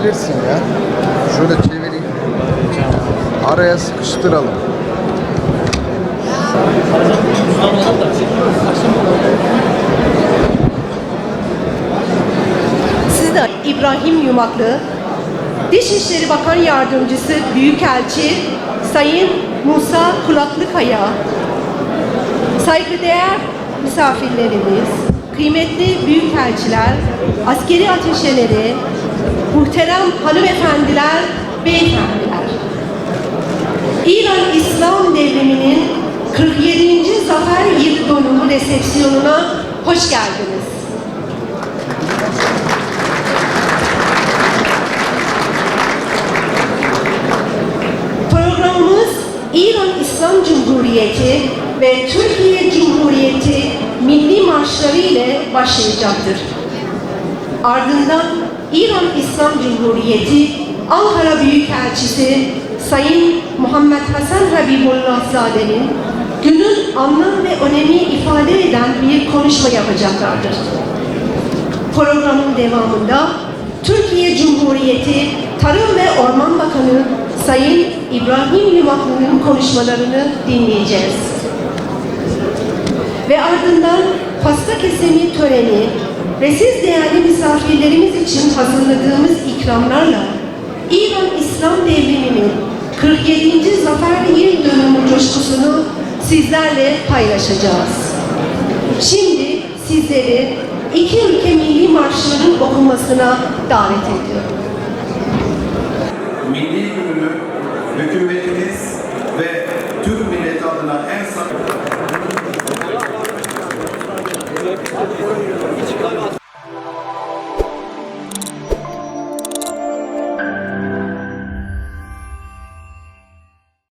çevirebilirsin ya. Şöyle çevireyim. Araya sıkıştıralım. Sizde İbrahim Yumaklı, Dışişleri Bakan Yardımcısı Büyükelçi Sayın Musa Kulaklıkaya, saygıdeğer misafirlerimiz, kıymetli büyükelçiler, askeri ateşeleri, muhterem hanımefendiler, beyefendiler. İran İslam Devrimi'nin 47. Zafer Yıl Dönümü resepsiyonuna hoş geldiniz. Programımız İran İslam Cumhuriyeti ve Türkiye Cumhuriyeti milli marşları ile başlayacaktır. Ardından İran İslam Cumhuriyeti Ankara Büyükelçisi Sayın Muhammed Hasan Habibullahzade'nin günün anlam ve önemini ifade eden bir konuşma yapacaklardır. Programın devamında Türkiye Cumhuriyeti Tarım ve Orman Bakanı Sayın İbrahim Yumaklı'nın konuşmalarını dinleyeceğiz. Ve ardından pasta kesimi töreni ve siz değerli misafirlerimiz için hazırladığımız ikramlarla İran İslam Devrimi'nin 47. Zafer Yıl Dönümü coşkusunu sizlerle paylaşacağız. Şimdi sizleri iki ülke milli marşlarının okunmasına davet ediyorum. Milli gününü hükümetimiz ve Türk milleti adına en